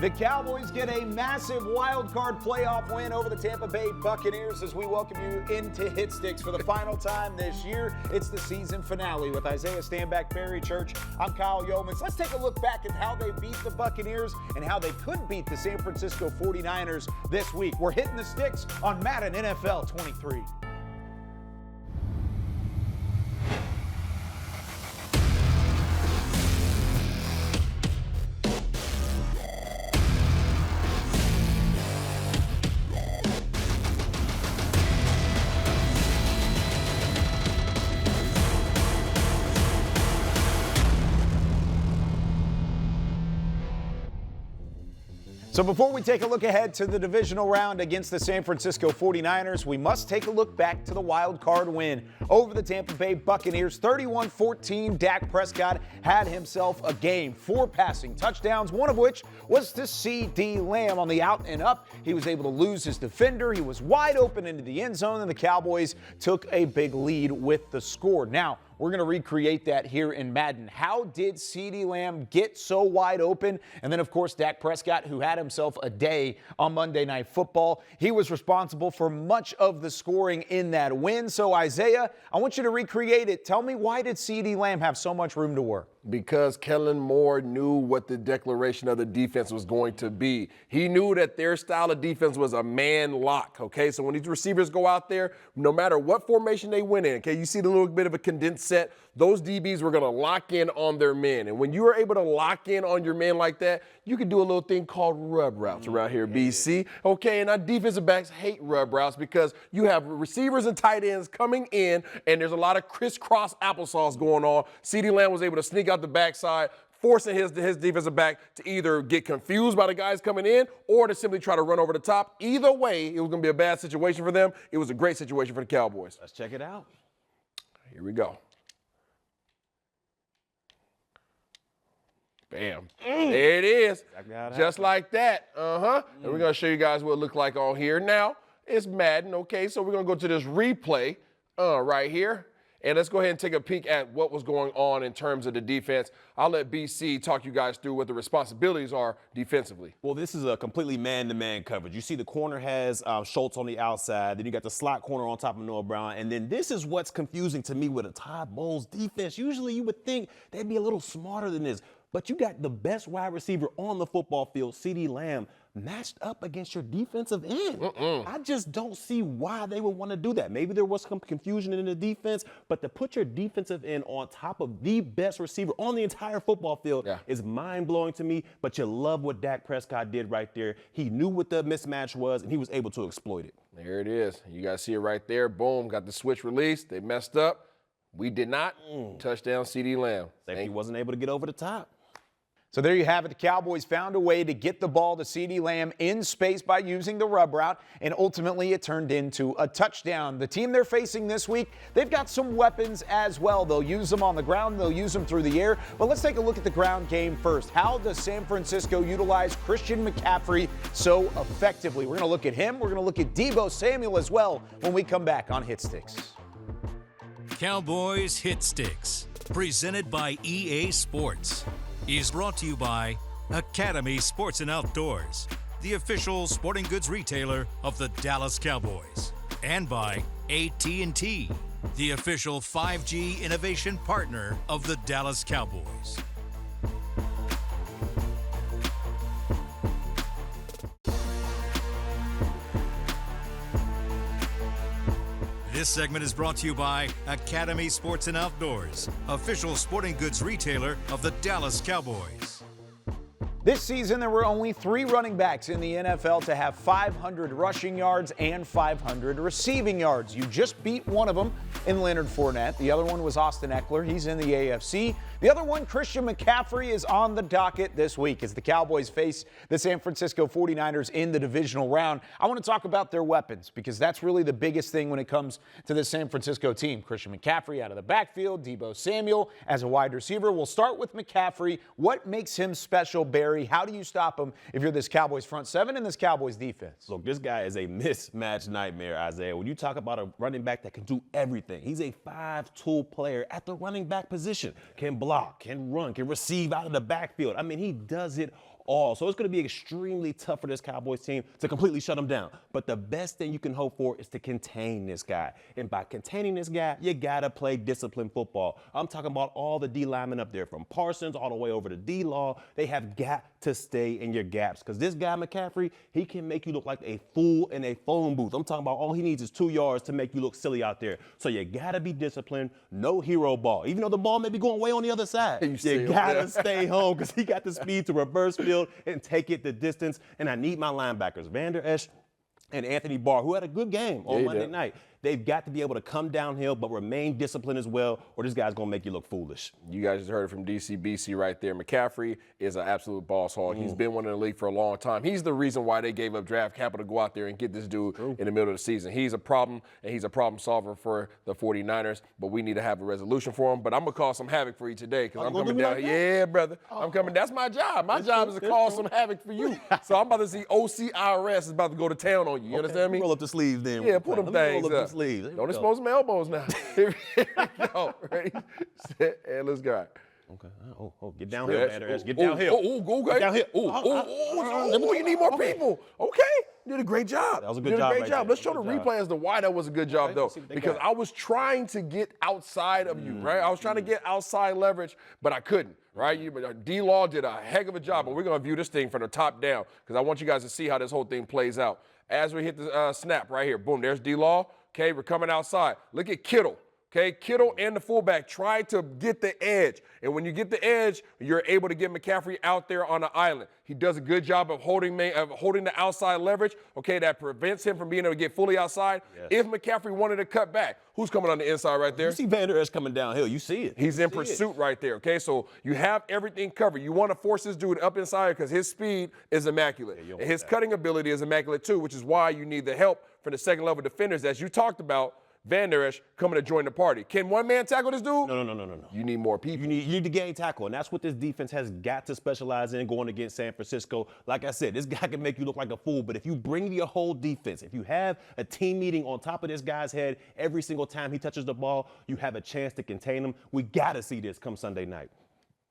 The Cowboys get a massive wild card playoff win over the Tampa Bay Buccaneers as we welcome you into Hit Sticks for the final time this year. It's the season finale with Isaiah Stanback, Barry Church. I'm Kyle Yeomans. Let's take a look back at how they beat the Buccaneers and how they could beat the San Francisco 49ers this week. We're hitting the sticks on Madden NFL 23. So before we take a look ahead to the divisional round against the San Francisco 49ers, we must take a look back to the wild card win over the Tampa Bay Buccaneers. 31-14, Dak Prescott had himself a game. 4 passing touchdowns, one of which was to C.D. Lamb on the out and up. He was able to lose his defender. He was wide open into the end zone, and the Cowboys took a big lead with the score. Now, we're going to recreate that here in Madden. How did C.D. Lamb get so wide open? And then, of course, Dak Prescott, who had himself a day on Monday Night Football. He was responsible for much of the scoring in that win. So, Isaiah, I want you to recreate it. Tell me, why did C.D. Lamb have so much room to work? Because Kellen Moore knew what the declaration of the defense was going to be. He knew that their style of defense was a man lock, okay? So when these receivers go out there, no matter what formation they went in, okay, you see the little bit of a condensed set, those DBs were going to lock in on their men. And when you are able to lock in on your men like that, you can do a little thing called rub routes around here, BC. Okay, and our defensive backs hate rub routes because you have receivers and tight ends coming in, and there's a lot of crisscross applesauce going on. CeeDee Lamb was able to sneak out the backside, forcing his defensive back to either get confused by the guys coming in or to simply try to run over the top. Either way, it was going to be a bad situation for them. It was a great situation for the Cowboys. Let's check it out. Here we go. Bam. There it is. Just like that. And we're going to show you guys what it looked like on here. Now, it's Madden, okay? So we're going to go to this replay right here. And let's go ahead and take a peek at what was going on in terms of the defense. I'll let BC talk you guys through what the responsibilities are defensively. Well, this is a completely man-to-man coverage. You see the corner has Schultz on the outside. Then you got the slot corner on top of Noah Brown. And then this is what's confusing to me with a Todd Bowles defense. Usually you would think they'd be a little smarter than this. But you got the best wide receiver on the football field, C.D. Lamb, matched up against your defensive end. I just don't see why they would want to do that. Maybe there was some confusion in the defense, but to put your defensive end on top of the best receiver on the entire football field is mind-blowing to me, but you love what Dak Prescott did right there. He knew what the mismatch was, and he was able to exploit it. There it is. You guys see it right there. Boom, got the switch released. They messed up. We did not. Touchdown, C.D. Lamb. Safety wasn't able to get over the top. So there you have it. The Cowboys found a way to get the ball to C.D. Lamb in space by using the rub route, and ultimately it turned into a touchdown. The team they're facing this week, they've got some weapons as well. They'll use them on the ground. They'll use them through the air. But let's take a look at the ground game first. How does San Francisco utilize Christian McCaffrey so effectively? We're going to look at him. We're going to look at Deebo Samuel as well when we come back on Hit Sticks. Cowboys Hit Sticks, presented by EA Sports, is brought to you by Academy Sports and Outdoors, the official sporting goods retailer of the Dallas Cowboys, and by AT&T, the official 5G innovation partner of the Dallas Cowboys. This segment is brought to you by Academy Sports and Outdoors, official sporting goods retailer of the Dallas Cowboys. This season, there were only 3 running backs in the NFL to have 500 rushing yards and 500 receiving yards. You just beat one of them in Leonard Fournette. The other one was Austin Eckler. He's in the AFC. The other one, Christian McCaffrey, is on the docket this week as the Cowboys face the San Francisco 49ers in the divisional round. I want to talk about their weapons because that's really the biggest thing when it comes to the San Francisco team. Christian McCaffrey out of the backfield, Deebo Samuel as a wide receiver. We'll start with McCaffrey. What makes him special, Barry? How do you stop him if you're this Cowboys front seven and this Cowboys defense? Look, this guy is a mismatch nightmare, Isaiah. When you talk about a running back that can do everything, he's a 5-tool player at the running back position. Can block, can run, can receive out of the backfield. I mean, he does it all. So it's going to be extremely tough for this Cowboys team to completely shut him down. But the best thing you can hope for is to contain this guy. And by containing this guy, you got to play disciplined football. I'm talking about all the D linemen up there from Parsons all the way over to D-Law. They have got to stay in your gaps because this guy, McCaffrey, he can make you look like a fool in a phone booth. I'm talking about all he needs is 2 yards to make you look silly out there. So you got to be disciplined. No hero ball. Even though the ball may be going way on the other side, you got to stay home because he got the speed to reverse field and take it the distance. And I need my linebackers, Van Der Esch and Anthony Barr, who had a good game on Monday night. They've got to be able to come downhill but remain disciplined as well, or this guy's going to make you look foolish. You guys just heard it from DCBC right there. McCaffrey is an absolute boss hog. He's been one in the league for a long time. He's the reason why they gave up draft capital to go out there and get this dude in the middle of the season. He's a problem, and he's a problem solver for the 49ers, but we need to have a resolution for him. But I'm going to cause some havoc for you today because I'm coming down. Yeah, brother. I'm coming. That's my job. My job is to cause some havoc for you. So I'm about to see OCIRS is about to go to town on you. You understand me? Roll up the sleeves then. Yeah, put them things roll up up. the sleeves. Don't expose my elbows now. Here we go. Ready, set, and let's go. Okay. Get downhill, man. Get downhill. Okay. Get downhill. You need more people. Okay. You did a great job. That was a good job. Great job. Let's show the replay as to why that was a good job, though. Because I was trying to get outside of you, right? I was trying to get outside leverage, but I couldn't, right? D-Law did a heck of a job, but we're going to view this thing from the top down because I want you guys to see how this whole thing plays out. As we hit the snap right here, boom, there's D-Law. Okay, we're coming outside. Look at Kittle. Okay, Kittle and the fullback trying to get the edge. And when you get the edge, you're able to get McCaffrey out there on the island. He does a good job of holding the outside leverage, okay, that prevents him from being able to get fully outside. Yes. If McCaffrey wanted to cut back, who's coming on the inside right there? You see Van Der Esch coming downhill. You see it. He's in pursuit right there, okay? So you have everything covered. You want to force this dude up inside because his speed is immaculate. Yeah, and his cutting ability is immaculate too, which is why you need the help from the second-level defenders, as you talked about. Van Der Esch coming to join the party. Can one man tackle this dude? No. You need more people. You need to gain tackle, and that's what this defense has got to specialize in going against San Francisco. Like I said, this guy can make you look like a fool, but if you bring your whole defense, if you have a team meeting on top of this guy's head every single time he touches the ball, you have a chance to contain him. We got to see this come Sunday night.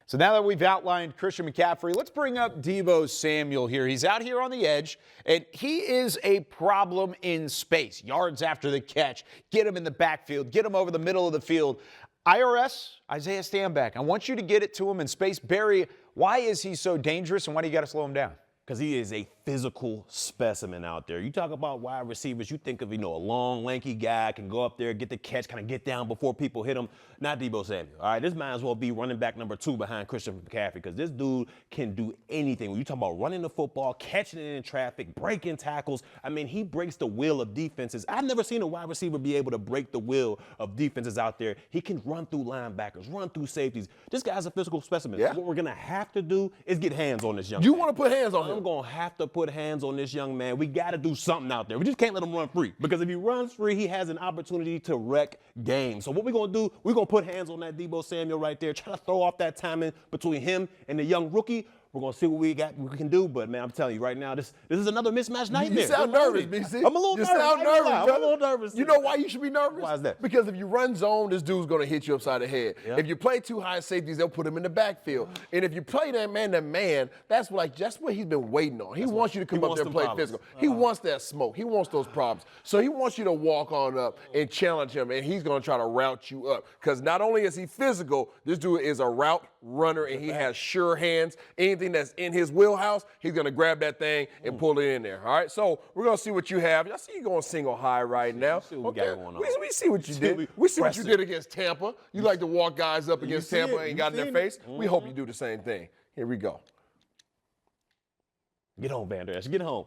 So now that we've outlined Christian McCaffrey, let's bring up Deebo Samuel here. He's out here on the edge, and he is a problem in space. Yards after the catch, get him in the backfield, get him over the middle of the field. IRS, Isaiah Stanback, I want you to get it to him in space. Barry, why is he so dangerous, and why do you got to slow him down? Because he is a physical specimen out there. You talk about wide receivers, you think of, a long, lanky guy, can go up there, get the catch, kind of get down before people hit him. Not Deebo Samuel. All right, this might as well be running back number 2 behind Christian McCaffrey because this dude can do anything. When you talk about running the football, catching it in traffic, breaking tackles, I mean, he breaks the will of defenses. I've never seen a wide receiver be able to break the will of defenses out there. He can run through linebackers, run through safeties. This guy's a physical specimen. Yeah. What we're going to have to do is get hands on this young man. You want to put hands on him? I'm going to have to put hands on this young man. We got to do something out there. We just can't let him run free because if he runs free, he has an opportunity to wreck games. So what we're going to do, we're going to put hands on that Deebo Samuel right there, try to throw off that timing between him and the young rookie. We're going to see what we can do. But, man, I'm telling you right now, this is another mismatched nightmare. You sound nervous, BC. I'm a little nervous. I'm a little nervous. You know why you should be nervous? Why is that? Because if you run zone, this dude's going to hit you upside the head. Yeah. If you play too high safeties, they'll put him in the backfield. And if you play that man-to-man, that's what he's been waiting on. He wants you to come up there and play physical. He wants that smoke. He wants those problems. So he wants you to walk on up and challenge him, and he's going to try to route you up. Because not only is he physical, this dude is a route runner, and he has sure hands. Anything that's in his wheelhouse, he's going to grab that thing and pull it in there. All right, so we're going to see what you have. I see you going single high right now. See what we got going on. We see what you did. We see what you did against Tampa. You like to walk guys up against Tampa and got in their face. We hope you do the same thing. Here we go. Get home, Van Der Esch. Get home.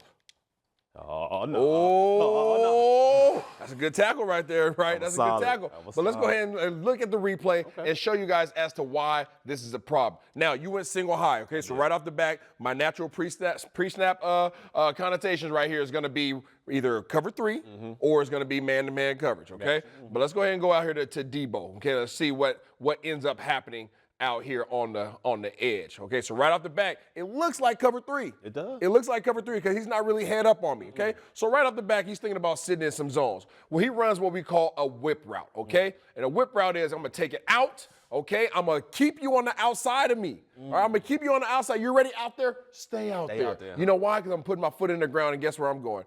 Oh, no. Oh, that's a good tackle right there, right? That's a good tackle. But let's go ahead and look at the replay and show you guys as to why this is a problem. Now, you went single high, okay? So right off the back, my natural pre-snap connotations right here is going to be either cover 3 or it's going to be man-to-man coverage, okay? But let's go ahead and go out here to Deebo, okay? Let's see what ends up happening out here on the edge. Okay, so right off the back, it looks like cover 3. It does. It looks like cover 3 because he's not really head up on me, okay? So right off the back, he's thinking about sitting in some zones. Well, he runs what we call a whip route, okay? And a whip route is I'm going to take it out, okay? I'm going to keep you on the outside of me. All right, I'm going to keep you on the outside. You're ready out there? Stay out there. You know why? Because I'm putting my foot in the ground, and guess where I'm going?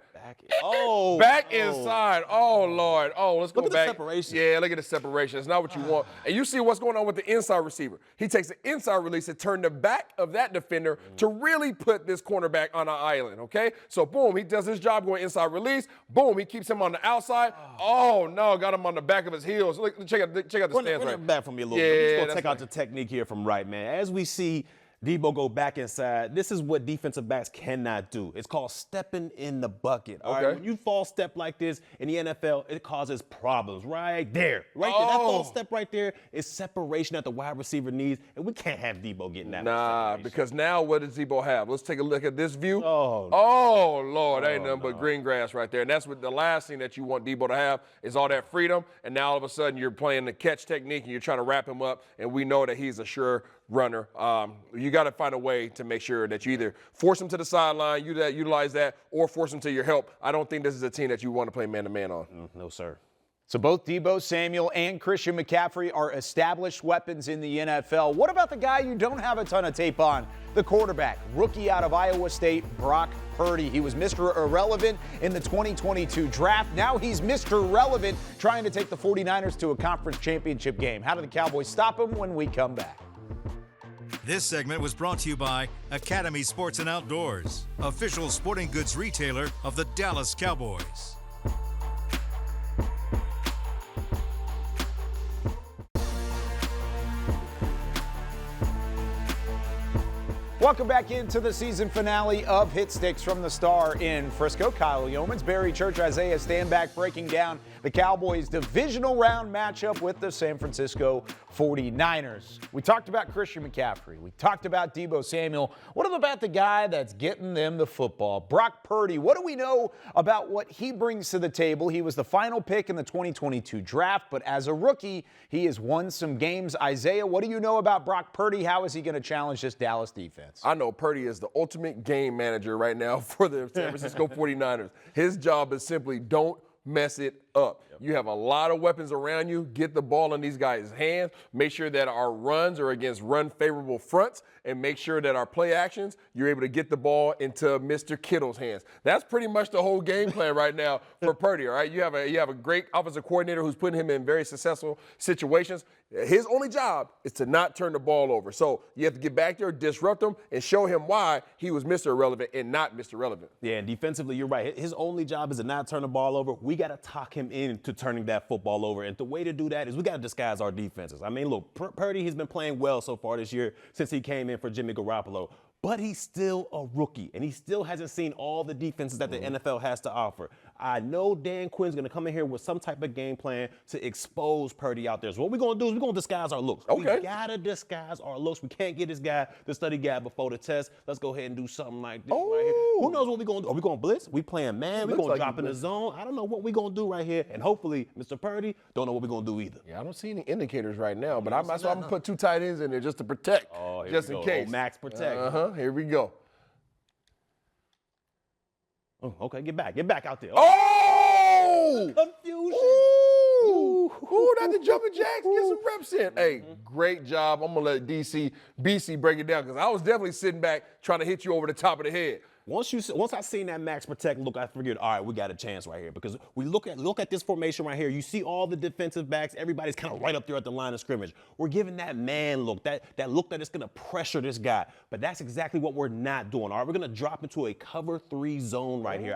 Back inside. Oh, Lord. Oh, let's go Look at back. the separation. Yeah, look at the separation. It's not what you want. And you see what's going on with the inside receiver. He takes the inside release and turns the back of that defender to really put this cornerback on an island, okay? So, boom, he does his job going inside release. Boom, he keeps him on the outside. Oh, no, got him on the back of his heels. Look, check out the stance Run right. it back from me a little bit. We're just going to check out the technique here from Wright, man. As we see Debo go back inside, this is what defensive backs cannot do. It's called stepping in the bucket. All right? When you false step like this in the NFL, it causes problems right there. Right there. That false step right there is separation that the wide receiver needs, and we can't have Debo getting that. Nah, because now what does Debo have? Let's take a look at this view. Oh Lord, ain't nothing but green grass right there. And that's what the last thing that you want Debo to have is all that freedom. And now all of a sudden you're playing the catch technique and you're trying to wrap him up, and we know that he's a sure runner. You got to find a way to make sure that you either force him to the sideline, utilize that, or force him to your help. I don't think this is a team that you want to play man-to-man on. No, sir. So both Deebo Samuel and Christian McCaffrey are established weapons in the NFL. What about the guy you don't have a ton of tape on? The quarterback, rookie out of Iowa State, Brock Purdy. He was Mr. Irrelevant in the 2022 draft. Now he's Mr. Relevant, trying to take the 49ers to a conference championship game. How do the Cowboys stop him when we come back? This segment was brought to you by Academy Sports and Outdoors, official sporting goods retailer of the Dallas Cowboys. Welcome back into the season finale of Hit Sticks from the Star in Frisco. Kyle Yeomans, Barry Church, Isaiah Stanback breaking down the Cowboys' divisional round matchup with the San Francisco 49ers. We talked about Christian McCaffrey. We talked about Deebo Samuel. What about the guy that's getting them the football? Brock Purdy. What do we know about what he brings to the table? He was the final pick in the 2022 draft, but as a rookie, he has won some games. Isaiah, what do you know about Brock Purdy? How is he going to challenge this Dallas defense? I know Purdy is the ultimate game manager right now for the San Francisco 49ers. His job is simply don't mess it up. You have a lot of weapons around you. Get the ball in these guys' hands. Make sure that our runs are against run-favorable fronts, and make sure that our play actions, you're able to get the ball into Mr. Kittle's hands. That's pretty much the whole game plan right now for Purdy, all right? You have a great offensive coordinator who's putting him in very successful situations. His only job is to not turn the ball over. So you have to get back there, disrupt him, and show him why he was Mr. Irrelevant and not Mr. Relevant. Yeah, and defensively, you're right. His only job is to not turn the ball over. We got to talk him into turning that football over. And the way to do that is we got to disguise our defenses. I mean, look, Purdy, he's been playing well so far this year since he came in for Jimmy Garoppolo. But he's still a rookie, and he still hasn't seen all the defenses that the NFL has to offer. I know Dan Quinn's going to come in here with some type of game plan to expose Purdy out there. So what we're going to do is we're going to disguise our looks. Okay. We got to disguise our looks. We can't get this guy to study guy before the test. Let's go ahead and do something like this right here. Who knows what we're going to do? Are we going to blitz? We playing man? We're going to drop in the zone? I don't know what we're going to do right here. And hopefully, Mr. Purdy don't know what we're going to do either. Yeah, I don't see any indicators right now, but that's why I'm going to put two tight ends in there just to protect, just in case. Max protect. Here we go. Oh, okay, get back out there. Oh! Confusion. Ooh, not the jumping jacks. Get some reps in. Hey, great job. I'm going to let BC break it down because I was definitely sitting back trying to hit you over the top of the head. Once I seen that max protect look, I figured, all right, we got a chance right here because we look at this formation right here. You see all the defensive backs. Everybody's kind of right up there at the line of scrimmage. We're giving that man look, that look that it's going to pressure this guy. But that's exactly what we're not doing. All right, we're going to drop into a cover 3 zone right here.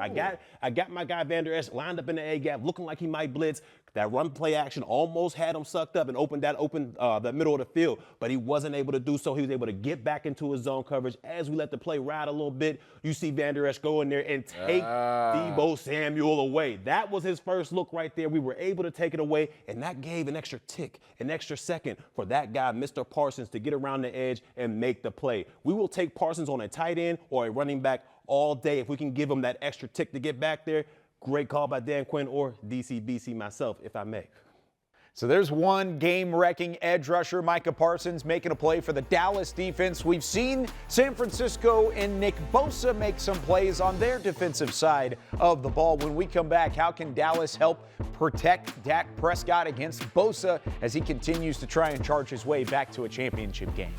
I got my guy Vander Esch lined up in the A gap, looking like he might blitz. That run play action almost had him sucked up and opened the middle of the field, but he wasn't able to do so. He was able to get back into his zone coverage. As we let the play ride a little bit, you see Vander Esch go in there and take Deebo Samuel away. That was his first look right there. We were able to take it away, and that gave an extra tick, an extra second for that guy, Mr. Parsons, to get around the edge and make the play. We will take Parsons on a tight end or a running back all day if we can give him that extra tick to get back there. Great call by Dan Quinn or DCBC myself, if I may. So there's one game-wrecking edge rusher, Micah Parsons, making a play for the Dallas defense. We've seen San Francisco and Nick Bosa make some plays on their defensive side of the ball. When we come back, how can Dallas help protect Dak Prescott against Bosa as he continues to try and charge his way back to a championship game?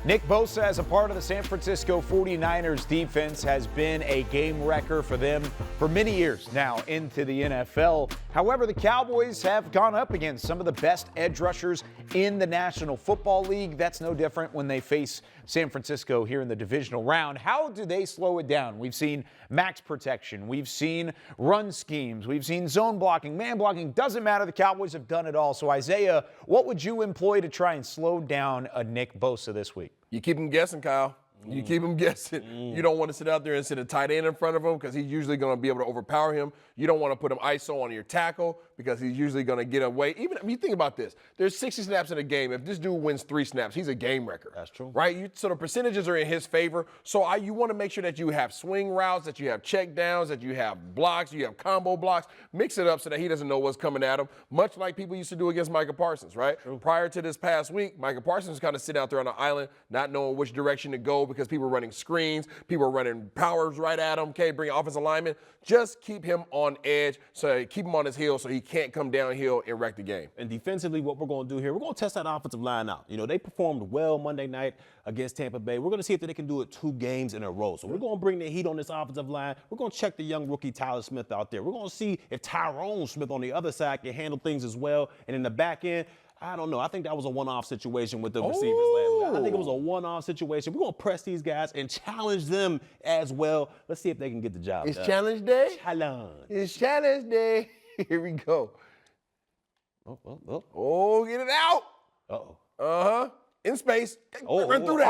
Nick Bosa, as a part of the San Francisco 49ers defense, has been a game wrecker for them for many years now into the NFL. However, the Cowboys have gone up against some of the best edge rushers in the National Football League. That's no different when they face San Francisco here in the divisional round. How do they slow it down? We've seen max protection. We've seen run schemes. We've seen zone blocking, man blocking. Doesn't matter. The Cowboys have done it all. So, Isaiah, what would you employ to try and slow down a Nick Bosa this week? You keep him guessing, Kyle. You keep him guessing. You don't want to sit out there and sit a tight end in front of him because he's usually going to be able to overpower him. You don't want to put him ISO on your tackle because he's usually going to get away. Even, I mean, think about this. There's 60 snaps in a game. If this dude wins 3 snaps, he's a game wrecker. That's true. Right? So the percentages are in his favor. So you want to make sure that you have swing routes, that you have check downs, that you have blocks, you have combo blocks. Mix it up so that he doesn't know what's coming at him, much like people used to do against Micah Parsons, right? True. Prior to this past week, Micah Parsons kind of sit out there on the island, not knowing which direction to go because people were running screens, people are running powers right at him, okay, bring offensive linemen. Just keep him on edge, so keep him on his heels so he can't come downhill and wreck the game. And defensively, what we're going to do here, we're going to test that offensive line out. You know, they performed well Monday night against Tampa Bay. We're going to see if they can do it 2 games in a row. So we're going to bring the heat on this offensive line. We're going to check the young rookie Tyler Smith out there. We're going to see if Tyrone Smith on the other side can handle things as well. And in the back end, I don't know. I think that was a one-off situation with the receivers last week. I think it was a one-off situation. We're going to press these guys and challenge them as well. Let's see if they can get the job done. It's challenge day? Challenge. It's challenge day. Here we go. Oh, get it out. Uh-oh. Uh-huh. In space. Run through that.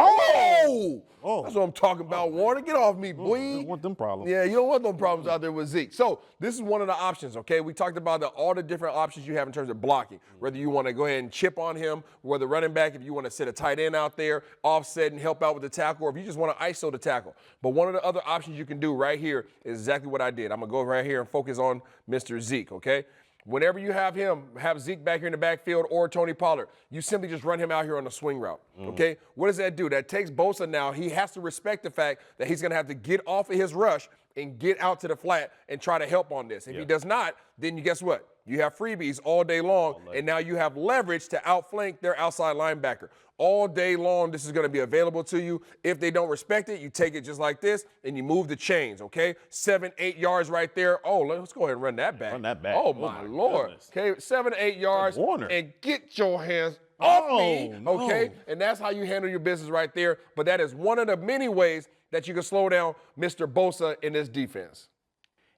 Oh. That's what I'm talking about, Warner. Get off me, boy. You don't want them problems. Yeah, you don't want no problems out there with Zeke. So this is one of the options, okay? We talked about all the different options you have in terms of blocking, whether you want to go ahead and chip on him, whether running back, if you want to sit a tight end out there, offset and help out with the tackle, or if you just want to ISO the tackle. But one of the other options you can do right here is exactly what I did. I'm going to go right here and focus on Mr. Zeke, okay? Whenever you have him, have Zeke back here in the backfield or Tony Pollard, you simply just run him out here on a swing route, okay? What does that do? That takes Bosa now. He has to respect the fact that he's going to have to get off of his rush and get out to the flat and try to help on this. If he does not, then you guess what? You have freebies all day long, and now you have leverage to outflank their outside linebacker. All day long, this is going to be available to you. If they don't respect it, you take it just like this, and you move the chains, okay? 7-8 yards right there. Oh, let's go ahead and run that back. Run that back. Oh, my Lord. Goodness. Okay, 7-8 yards, Warner. and get your hands off me, no. okay? And that's how you handle your business right there. But that is one of the many ways that you can slow down Mr. Bosa in this defense.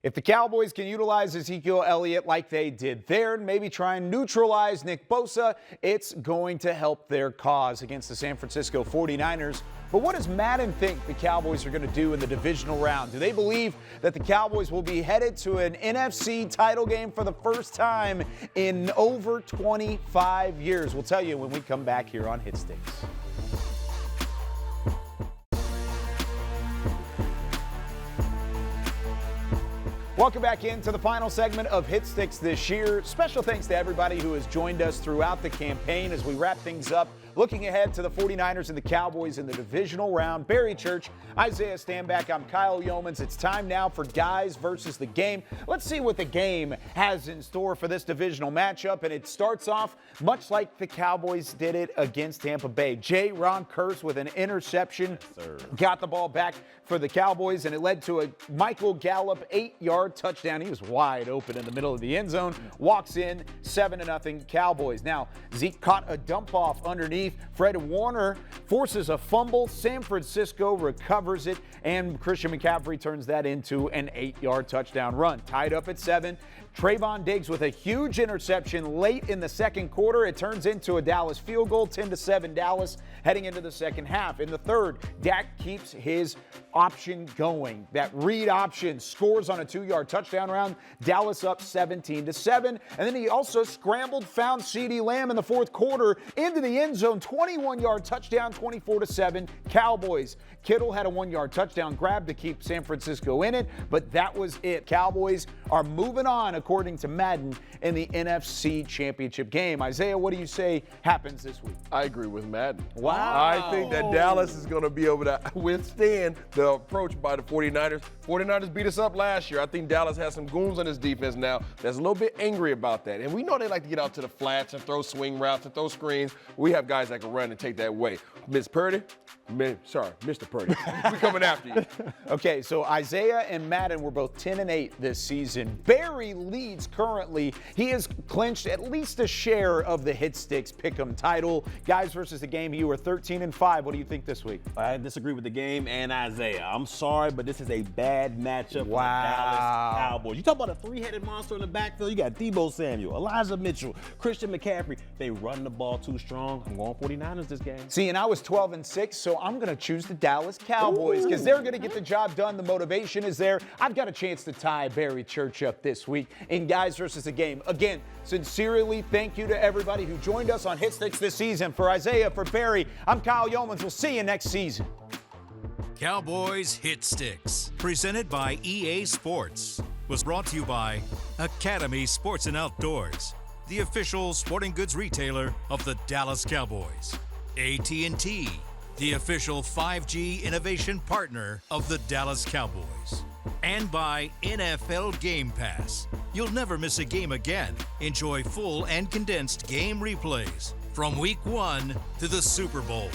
If the Cowboys can utilize Ezekiel Elliott like they did there and maybe try and neutralize Nick Bosa, it's going to help their cause against the San Francisco 49ers. But what does Madden think the Cowboys are going to do in the divisional round? Do they believe that the Cowboys will be headed to an NFC title game for the first time in over 25 years? We'll tell you when we come back here on Hit Sticks. Welcome back into the final segment of Hit Sticks this year. Special thanks to everybody who has joined us throughout the campaign as we wrap things up. Looking ahead to the 49ers and the Cowboys in the divisional round. Barry Church, Isaiah Stanback, I'm Kyle Yeomans. It's time now for Guys versus the Game. Let's see what the game has in store for this divisional matchup. And it starts off much like the Cowboys did it against Tampa Bay. Ron Kearse with an interception. Got the ball back for the Cowboys, and it led to a Michael Gallup 8-yard touchdown. He was wide open in the middle of the end zone. Walks in, 7-0 Cowboys. Now, Zeke caught a dump off underneath. Fred Warner forces a fumble. San Francisco recovers it, and Christian McCaffrey turns that into an 8-yard touchdown run. Tied up at 7. Trayvon Diggs with a huge interception late in the second quarter. It turns into a Dallas field goal, 10-7 Dallas heading into the second half. In the third, Dak keeps his option going. That read option scores on a 2-yard touchdown round. Dallas up 17-7. And then he also scrambled, found CeeDee Lamb in the fourth quarter into the end zone. 21-yard touchdown, 24-7 Cowboys. Kittle had a 1-yard touchdown grab to keep San Francisco in it, but that was it. Cowboys are moving on, according to Madden, in the NFC Championship game. Isaiah, what do you say happens this week? I agree with Madden. Wow. I think that Dallas is going to be able to withstand the approach by the 49ers. 49ers beat us up last year. I think Dallas has some goons on his defense now that's a little bit angry about that. And we know they like to get out to the flats and throw swing routes and throw screens. We have guys that can run and take that away. Mr. Purdy, we're coming after you. Okay, so Isaiah and Madden were both 10-8 this season. Barry leads currently. He has clinched at least a share of the Hit Sticks Pick'em title. Guys versus the game, you were 13-5. What do you think this week? I disagree with the game and Isaiah. I'm sorry, but this is a bad matchup for the Dallas Cowboys. You talk about a three-headed monster in the backfield. You got Deebo Samuel, Elijah Mitchell, Christian McCaffrey. They run the ball too strong. I'm going 49ers this game. See, and I was 12-6, so I'm going to choose the Dallas Cowboys because they're going to get the job done. The motivation is there. I've got a chance to tie Barry Church up this week in Guys versus the Game. Again, sincerely, thank you to everybody who joined us on Hit Sticks this season. For Isaiah, for Barry, I'm Kyle Yeomans. We'll see you next season. Cowboys Hit Sticks, presented by EA Sports, was brought to you by Academy Sports and Outdoors, the official sporting goods retailer of the Dallas Cowboys. AT&T, the official 5G innovation partner of the Dallas Cowboys. And by NFL Game Pass. You'll never miss a game again. Enjoy full and condensed game replays from Week 1 to the Super Bowl.